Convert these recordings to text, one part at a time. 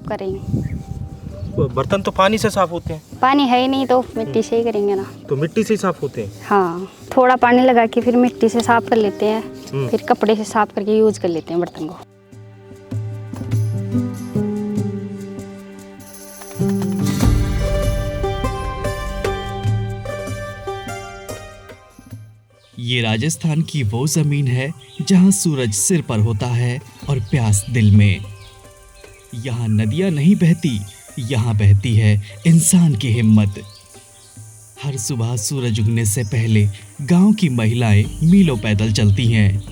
साफ करेंगे। बर्तन तो पानी से साफ होते हैं। पानी है ही नहीं तो मिट्टी से ही करेंगे ना। तो मिट्टी से ही साफ होते हैं। हाँ, थोड़ा पानी लगा के फिर मिट्टी से साफ कर लेते हैं, फिर कपड़े से साफ करके यूज कर लेते हैं बर्तन को। ये राजस्थान की वो जमीन है जहां सूरज सिर पर होता है और प्यास दिल में। यहाँ नदियाँ नहीं बहती, यहाँ बहती है इंसान की हिम्मत। हर सुबह सूरज उगने से पहले गांव की महिलाएं मीलों पैदल चलती हैं।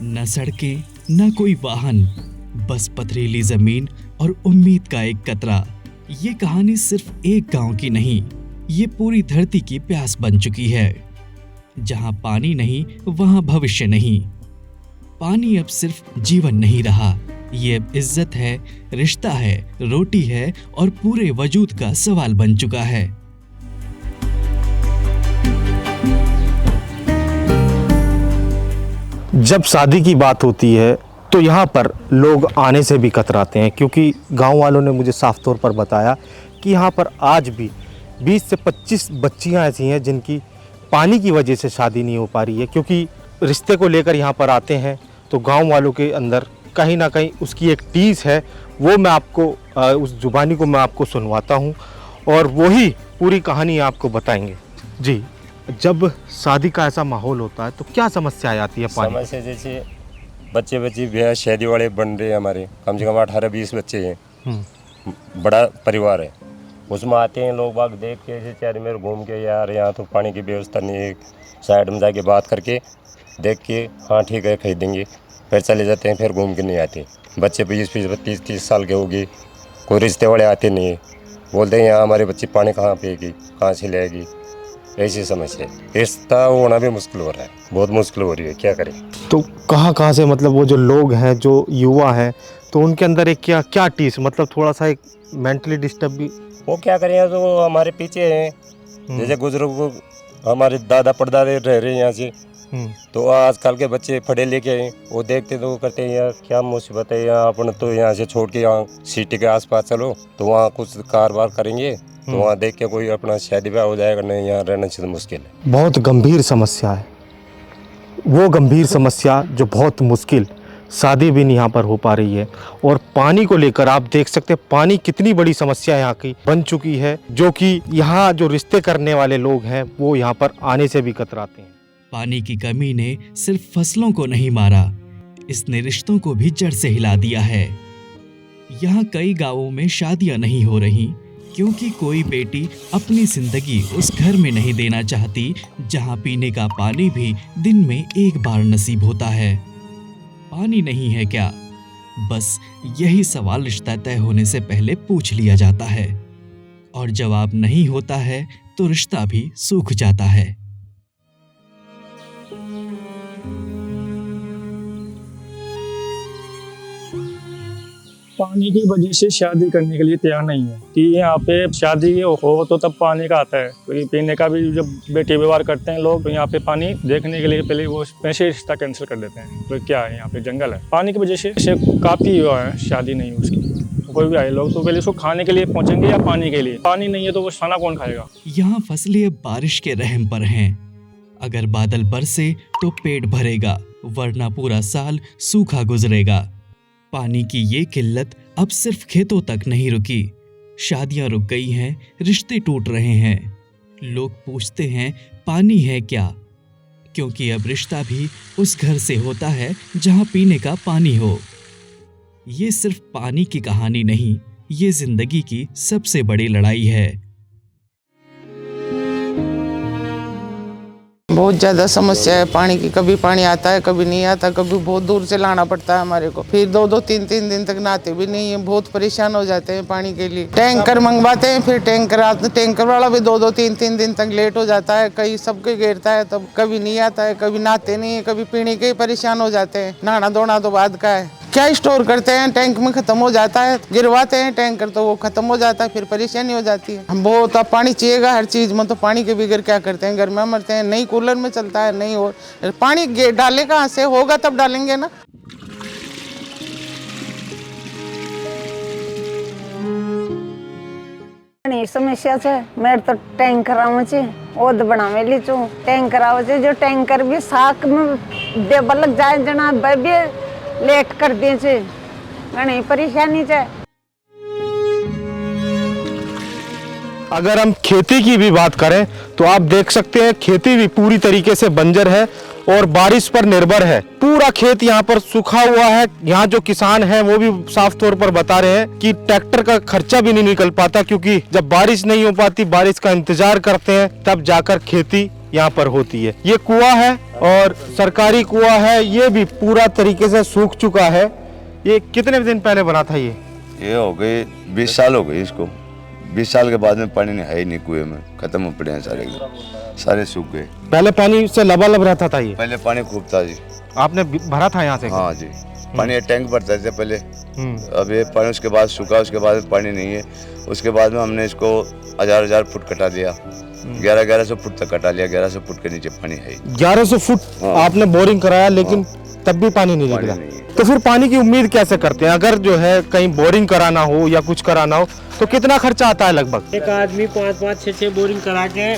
न सड़कें, न कोई वाहन, बस पथरीली जमीन और उम्मीद का एक कतरा। ये कहानी सिर्फ एक गांव की नहीं, ये पूरी धरती की प्यास बन चुकी है। जहां पानी नहीं, वहां भविष्य नहीं। पानी अब सिर्फ जीवन नहीं रहा, ये अब इज्जत है, रिश्ता है, रोटी है और पूरे वजूद का सवाल बन चुका है। जब शादी की बात होती है तो यहाँ पर लोग आने से भी कतराते हैं, क्योंकि गांव वालों ने मुझे साफ तौर पर बताया कि यहाँ पर आज भी 20 से 25 बच्चियाँ ऐसी हैं जिनकी पानी की वजह से शादी नहीं हो पा रही है। क्योंकि रिश्ते को लेकर यहाँ पर आते हैं तो गांव वालों के अंदर कहीं ना कहीं उसकी एक टीस है, वो मैं आपको उस जुबानी को मैं आपको सुनवाता हूँ और वही पूरी कहानी आपको बताएंगे। जी, जब शादी का ऐसा माहौल होता है तो क्या समस्या आती है? पानी समस्या जैसे बच्चे ब्याह शादी वाले बन रहे हैं, हमारे कम से कम 18-20 बच्चे हैं, बड़ा परिवार है। उसमें आते हैं लोग बाग देख के ऐसे चारे मेरे घूम के, यार यहाँ तो पानी की व्यवस्था नहीं है, साइड में जाके बात करके देख के हाँ ठीक है खरीदेंगे, फिर चले जाते हैं, फिर घूम के नहीं आते। बच्चे 20-30 साल के होगी, कोई रिश्ते वाले आते नहीं है, बोलते हैं यहाँ हमारे बच्चे पानी कहाँ पिएगी, कहाँ से लाएगी। ऐसी समस्या है, रिश्ता होना भी मुश्किल हो रहा है, बहुत मुश्किल हो रही है, क्या करें। तो कहाँ से मतलब वो जो लोग हैं, जो युवा हैं, तो उनके अंदर एक क्या टीस, मतलब थोड़ा सा एक मेंटली डिस्टर्ब भी, वो क्या करें, तो हमारे पीछे हैं, जैसे बुजुर्ग हमारे दादा परदादे रह रहे हैं यहाँ से, तो आजकल के बच्चे पढ़े लिखे हैं, वो देखते तो वो करते हैं यार क्या मुसीबत है यहाँ, अपन तो यहाँ से छोड़ के यहाँ सिटी के आसपास चलो तो वहाँ कुछ कारोबार करेंगे, तो वहाँ देख के कोई अपना शादी ब्याह हो जाएगा, नहीं यहाँ रहना चाहिए, मुश्किल है। बहुत गंभीर समस्या है, वो गंभीर समस्या जो बहुत मुश्किल, शादी भी नहीं यहाँ पर हो पा रही है। और पानी को लेकर आप देख सकते हैं पानी कितनी बड़ी समस्या यहाँ की बन चुकी है, जो कि यहाँ जो रिश्ते करने वाले लोग हैं वो यहाँ पर आने से भी कतराते हैं। पानी की कमी ने सिर्फ फसलों को नहीं मारा, इसने रिश्तों को भी जड़ से हिला दिया है। यहाँ कई गांवों में शादियां नहीं हो रही क्योंकि कोई बेटी अपनी जिंदगी उस घर में नहीं देना चाहती जहां पीने का पानी भी दिन में एक बार नसीब होता है। पानी नहीं है क्या? बस यही सवाल रिश्ता तय होने से पहले पूछ लिया जाता है, और जवाब नहीं होता है तो रिश्ता भी सूख जाता है। पानी की वजह से शादी करने के लिए तैयार नहीं है कि यहाँ पे शादी हो तो तब पानी का आता है, क्योंकि पीने का भी जब बेटे व्यवहार करते हैं लोग तो यहाँ पे पानी देखने के लिए पहले वो पैसे रिश्ता कैंसिल कर देते हैं। तो क्या है, यहाँ पे जंगल है, पानी की वजह से काफ़ी हुआ है, शादी नहीं उसकी। कोई भी आए लोग तो पहले उसको खाने के लिए पहुँचेंगे या पानी के लिए, पानी नहीं है तो वो खाना कौन खाएगा। यहाँ फसलें अब बारिश के रहम पर हैं, अगर बादल बरसे तो पेट भरेगा, वरना पूरा साल सूखा गुजरेगा। पानी की ये किल्लत अब सिर्फ खेतों तक नहीं रुकी, शादियां रुक गई हैं, रिश्ते टूट रहे हैं। लोग पूछते हैं पानी है क्या, क्योंकि अब रिश्ता भी उस घर से होता है जहां पीने का पानी हो। ये सिर्फ पानी की कहानी नहीं, ये जिंदगी की सबसे बड़ी लड़ाई है। बहुत ज़्यादा समस्या है पानी की, कभी पानी आता है कभी नहीं आता, कभी बहुत दूर से लाना पड़ता है हमारे को, फिर 2-2 3-3 दिन तक नहाते भी नहीं है, बहुत परेशान हो जाते हैं पानी के लिए। टैंकर मंगवाते हैं, फिर टैंकर वाला भी 2-2 3-3 दिन तक लेट हो जाता है, कहीं सबके गिरता है तब कभी नहीं आता है, कभी नहाते नहीं है, कभी पीने के ही परेशान हो जाते हैं। नहाना धोना तो बाद का है, क्या स्टोर करते हैं, टैंक में खत्म हो जाता है, गिरवाते हैं टैंकर तो वो खत्म हो जाता है, फिर परेशानी हो जाती है। हम बहुत अब पानी चाहिएगा हर चीज में, तो पानी के बगैर क्या करते हैं, घर में मरते हैं, नहीं कूलर में चलता है, नहीं और पानी डाले कहाँ से, होगा तब डालेंगे ना। नहीं समस्या छे मेरे तो टैंकर आवे छे ओद बनावे ली छू टैंकर आवे छे जो टैंकर भी साक में देब लग जाए जना बेबी लेट कर दिए छे घणी परेशानी छे। अगर हम खेती की भी बात करें तो आप देख सकते हैं खेती भी पूरी तरीके से बंजर है और बारिश पर निर्भर है। पूरा खेत यहाँ पर सूखा हुआ है। यहाँ जो किसान हैं वो भी साफ तौर पर बता रहे हैं कि ट्रैक्टर का खर्चा भी नहीं निकल पाता, क्योंकि जब बारिश नहीं हो पाती, बारिश का इंतजार करते हैं, तब जाकर खेती यहाँ पर होती है। ये कुआं है और सरकारी कुआं है, ये भी पूरा तरीके से सूख चुका है। ये कितने दिन पहले बना था? ये हो गए 20 साल हो गए इसको। 20 साल के बाद में पानी नहीं है ही नहीं, कुएं में खत्म हो पड़े हैं सारे सूख गए। पहले पानी से लबालब रहता था ये? पहले पानी खूब था जी। आपने भरा था यहाँ से? हाँ जी, पानी टैंक भरते थे पहले। अब ये पानी उसके बाद सूखा, उसके बाद पानी नहीं है। उसके बाद में हमने इसको 1000 फुट कटा दिया, 1100 फुट तक कटा लिया। 1100 फुट के नीचे पानी है। 1100 फुट आपने बोरिंग कराया, लेकिन तब भी पानी नहीं निकला। तो फिर पानी की उम्मीद कैसे करते हैं? अगर जो है कहीं बोरिंग कराना हो या कुछ कराना हो तो कितना खर्चा आता है लगभग? एक आदमी 5-5, 6-6 बोरिंग करा के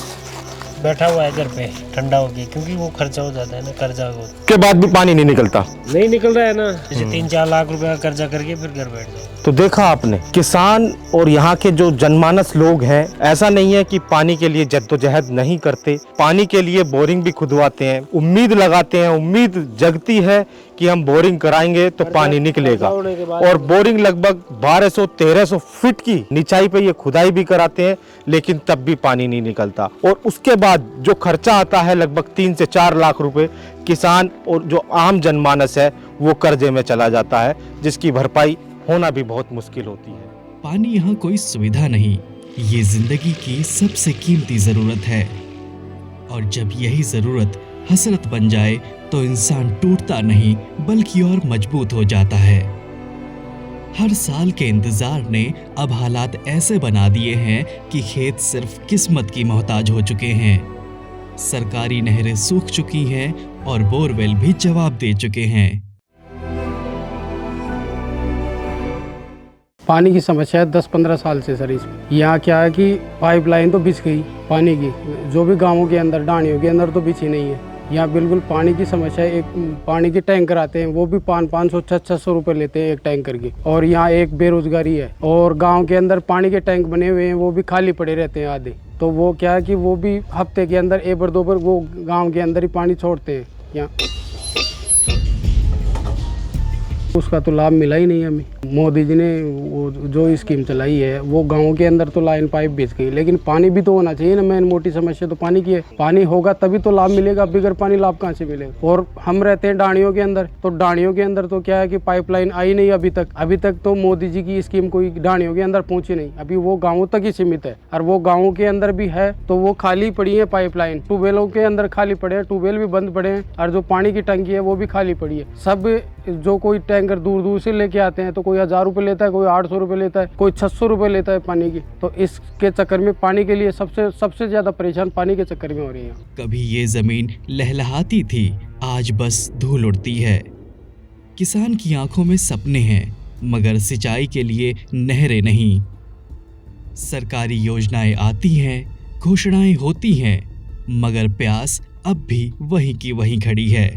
बैठा हुआ है घर पे ठंडा हो गया, क्योंकि वो खर्चा हो जाता है ना, कर्जा के बाद भी पानी नहीं निकलता। नहीं निकल रहा है ना, जैसे 3-4 लाख रुपए का कर्जा करके फिर घर बैठ जाओ। तो देखा आपने, किसान और यहाँ के जो जनमानस लोग हैं, ऐसा नहीं है कि पानी के लिए जद्दोजहद नहीं करते, पानी के लिए बोरिंग भी खुदवाते हैं, उम्मीद लगाते हैं, उम्मीद जगती है कि हम बोरिंग कराएंगे तो पानी निकलेगा। और बोरिंग लगभग 1200-1300 फीट की निचाई पे ये खुदाई भी कराते हैं, लेकिन तब भी पानी नहीं निकलता। और उसके बाद जो खर्चा आता है लगभग 3 से 4 लाख रुपए, किसान और जो आम जनमानस है वो कर्जे में चला जाता है, जिसकी भरपाई होना भी बहुत मुश्किल होती है। पानी यहाँ कोई सुविधा नहीं, ये जिंदगी की सबसे कीमती जरूरत है। और जब यही जरूरत हसरत बन जाए तो इंसान टूटता नहीं बल्कि और मजबूत हो जाता है। हर साल के इंतजार ने अब हालात ऐसे बना दिए हैं कि खेत सिर्फ किस्मत की मोहताज हो चुके हैं। सरकारी नहरें सूख चुकी हैं और बोरवेल भी जवाब दे चुके हैं। पानी की समस्या है 10-15 साल से सर। इसमें यहाँ क्या है कि पाइपलाइन तो बिछ गई पानी की, जो भी गांवों के अंदर डाणियों के अंदर तो बिछी नहीं है। यहाँ बिल्कुल पानी की समस्या है। एक पानी के टैंकर आते हैं, वो भी 500-600 रुपये लेते हैं एक टैंकर के। और यहाँ एक बेरोजगारी है, और गांव के अंदर पानी के टैंक बने हुए हैं, वो भी खाली पड़े रहते हैं आधे। तो वो क्या है कि वो भी हफ्ते के अंदर 1 बार 2 बार वो गाँव के अंदर ही पानी छोड़ते हैं यहाँ। उसका तो लाभ मिला ही नहीं हमें। मोदी जी ने वो जो स्कीम चलाई है, वो गाँव के अंदर तो लाइन पाइप बिछ गई, लेकिन पानी भी तो होना चाहिए ना। मेन मोटी समस्या तो पानी की है। पानी होगा तभी तो लाभ मिलेगा, बगैर पानी लाभ कहाँ से मिलेगा? और हम रहते हैं डाणियों के अंदर, तो डाणियों के अंदर तो क्या है कि पाइपलाइन आई नहीं अभी तक तो मोदी जी की स्कीम कोई डाणियों के अंदर पहुंची नहीं। अभी वो गाँवों तक ही सीमित है, और वो गाँवों के अंदर भी है तो वो खाली पड़ी है पाइपलाइन। ट्यूबवेलों के अंदर खाली पड़े हैं, ट्यूबवेल भी बंद पड़े हैं, और जो पानी की टंकी है वो भी खाली पड़ी है। सब जो कोई टैंकर दूर दूर से लेके आते हैं, तो कोई 1000 रुपये लेता है, कोई 800 रुपये लेता है, कोई 600 रुपये लेता है पानी की। तो इसके चक्कर में पानी के लिए सबसे ज्यादा परेशान पानी के चक्कर में हो रही है। कभी ये जमीन लहलहाती थी, आज बस धूल उड़ती है। किसान की आंखों में सपने हैं, मगर सिंचाई के लिए नहरें नहीं। सरकारी योजनाएं आती हैं, घोषणाएं होती हैं, मगर प्यास अब भी वहीं की वहीं खड़ी है।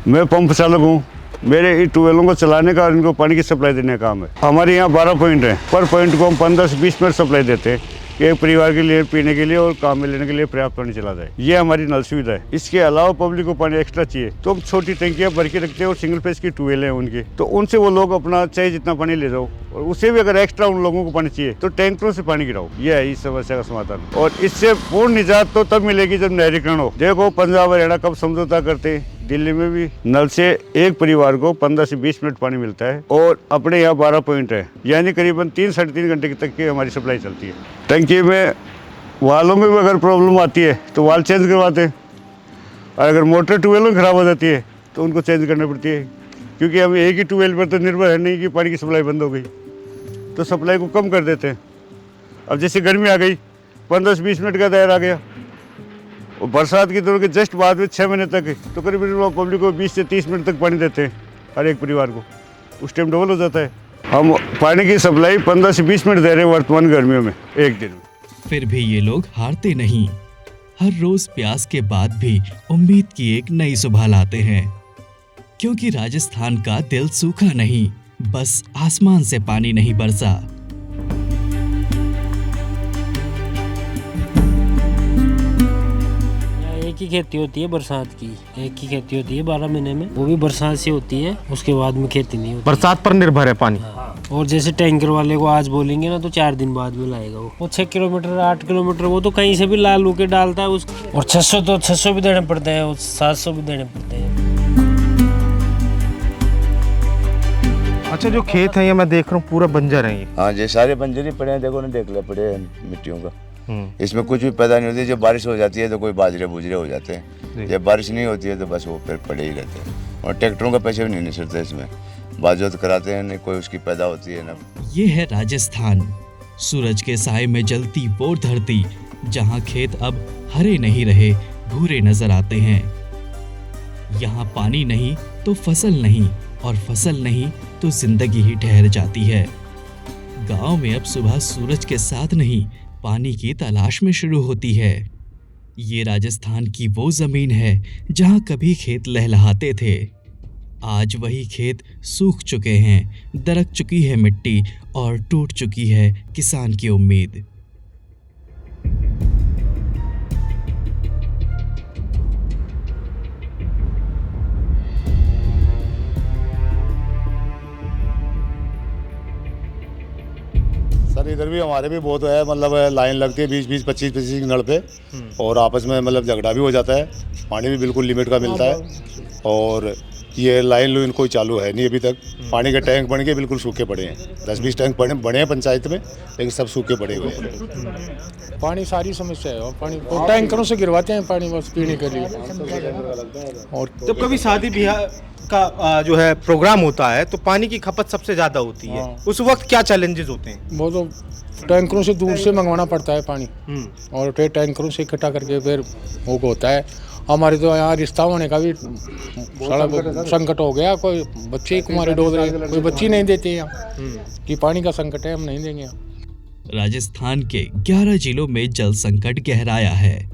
मैं पंप चालक हूँ। मेरे ट्यूबवेलों को चलाने का और इनको पानी की सप्लाई देने का काम है। हमारे यहाँ 12 पॉइंट हैं। पर पॉइंट को हम 15 से 20 मिनट सप्लाई देते हैं कि एक परिवार के लिए पीने के लिए और काम में लेने के लिए पर्याप्त पानी चला जाए। ये हमारी नल सुविधा है। इसके अलावा पब्लिक को पानी एक्स्ट्रा चाहिए तो हम छोटी टंकियाँ भर के रखते हैं, और सिंगल फेज की ट्यूबवेल है उनकी, तो उनसे वो लोग अपना चाहे जितना पानी ले जाओ, और उससे भी अगर एक्स्ट्रा उन लोगों को पानी चाहिए तो टैंकरों से पानी गिराओ। यह है इस समस्या का समाधान। और इससे पूर्ण निजात तो तब मिलेगी जब नहरीकरण हो। देखो पंजाब हरियाणा कब समझौता करते हैं, दिल्ली में भी नल से एक परिवार को 15 से 20 मिनट पानी मिलता है, और अपने यहाँ 12 पॉइंट है, यानी करीबन 3-3.5 घंटे तक की हमारी सप्लाई चलती है। टंकी में वालों में भी अगर प्रॉब्लम आती है तो वाल चेंज करवाते हैं, और अगर मोटर ट्यूबवेल खराब हो जाती है तो उनको चेंज करनी पड़ती है, क्योंकि हम एक ही ट्यूबवेल पर तो निर्भर है नहीं कि पानी की सप्लाई बंद हो गई, तो सप्लाई को कम कर देते हैं। अब जैसे गर्मी आ गई, 15 से 20 मिनट का दायरा आ गया, और बरसात की दिनों के जस्ट बाद में 6 महीने तक तो करीब पब्लिक को 20 से 30 मिनट तक पानी देते हैं हर एक परिवार को। उस टाइम डबल हो जाता है। हम पानी की सप्लाई 15 से 20 मिनट दे रहे हैं वर्तमान गर्मियों में एक दिन में। फिर भी ये लोग हारते नहीं। हर रोज प्यास के बाद भी उम्मीद की एक नई सुबह लाते हैं, क्योंकि राजस्थान का दिल सूखा नहीं, बस आसमान से पानी नहीं बरसा। एक ही खेती होती है बरसात की, एक ही खेती होती है 12 महीने में, वो भी बरसात से होती है, उसके बाद में खेती नहीं होती। बरसात पर निर्भर है पानी। और जैसे टैंकर वाले को आज बोलेंगे ना तो 4 दिन बाद में लाएगा वो 6 किलोमीटर 8 किलोमीटर वो तो कहीं से भी ला लू के डालता है उसको। और 600 तो 600 भी देने पड़ते हैं और 700 भी देने पड़ते हैं। अच्छा, जो खेत है ये मैं देख रहा हूँ पूरा बंजर है ये। हाँ, ये सारे बंजर ही पड़े हैं, देखो ना, देख ले पड़े हैं मिट्टियों का। इसमें कुछ भी पैदा नहीं होती। जब बारिश हो जाती है तो कोई बाजरे बुजरे हो जाते हैं, जब बारिश नहीं होती है तो बस वो फिर पड़े ही रहते हैं। और ट्रैक्टरों का पैसे भी नहीं निकलते इसमें, बाजोत कराते हैं, नहीं कोई उसकी पैदा होती है ना। ये है राजस्थान, सूरज के साए में जलती वो धरती जहाँ खेत अब हरे नहीं रहे, भूरे नजर आते हैं। यहाँ पानी नहीं तो फसल नहीं, और फसल नहीं तो जिंदगी ही ठहर जाती है। गांव में अब सुबह सूरज के साथ नहीं, पानी की तलाश में शुरू होती है। ये राजस्थान की वो जमीन है जहाँ कभी खेत लहलहाते थे। आज वही खेत सूख चुके हैं, दरक चुकी है मिट्टी और टूट चुकी है किसान की उम्मीद। सर इधर भी हमारे भी बहुत है, मतलब लाइन लगती है 20-20, 25-25 नल पे, और आपस में मतलब झगड़ा भी हो जाता है। पानी भी बिल्कुल लिमिट का मिलता है, और ये लाइन कोई चालू है नहीं अभी तक। पानी के टैंक बन के बिल्कुल सूखे पड़े हैं, 10-20 टैंक बने हैं पंचायत में, लेकिन सब सूखे पड़े हुए हैं। पानी सारी समस्या है, और पानी तो टैंकरों से गिरवाते हैं पानी बस पीने के लिए। और जब कभी शादी ब्याह का जो है प्रोग्राम होता है तो पानी की खपत सबसे ज़्यादा होती है। उस वक्त क्या चैलेंजेस होते हैं? वो तो टैंकरों से दूर से मंगवाना पड़ता है पानी, और फिर टैंकरों से इकट्ठा करके फिर वो होता है। हमारे तो यहाँ रिश्ता होने का भी सारा संकट हो गया, कोई बच्चे कुमारे डोल रहे, कोई बच्ची नहीं देते यहाँ कि पानी का संकट है, हम नहीं देंगे। राजस्थान के 11 जिलों में जल संकट गहराया है।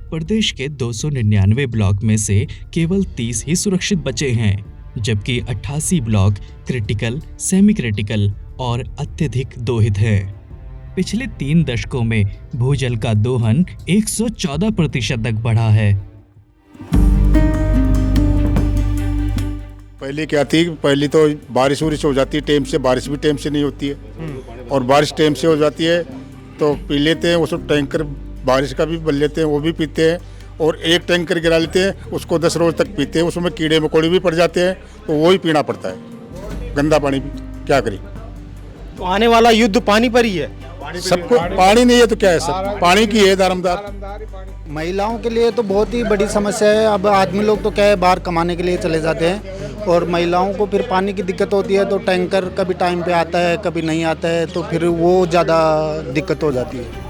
प्रदेश के 299 ब्लॉक में से केवल 30 ही सुरक्षित बचे हैं, जबकि 88 ब्लॉक क्रिटिकल, सेमी क्रिटिकल और अत्यधिक दोहित हैं। पिछले 3 दशकों में भूजल का दोहन 114% तक बढ़ा है। पहले क्या थी, पहले तो बारिश हो जाती है टाइम से, बारिश भी टाइम से नहीं होती है, और बारिश टाइम से हो जाती है तो पी लेते हैं उसको, टैंकर बारिश का भी भर लेते हैं, वो भी पीते हैं, और एक टैंकर गिरा लेते हैं, उसको 10 रोज तक पीते हैं, उसमें कीड़े मकोड़े भी पड़ जाते हैं, तो वो ही पीना पड़ता है, गंदा पानी भी, क्या करें। तो आने वाला युद्ध पानी पर ही है। सबको पानी नहीं है तो क्या है, सब पानी की है दारमदार। महिलाओं के लिए तो बहुत ही बड़ी समस्या है। अब आदमी लोग तो क्या है, बाहर कमाने के लिए चले जाते हैं, और महिलाओं को फिर पानी की दिक्कत होती है, तो टैंकर कभी टाइम पे आता है, कभी नहीं आता है, तो फिर वो ज़्यादा दिक्कत हो जाती है।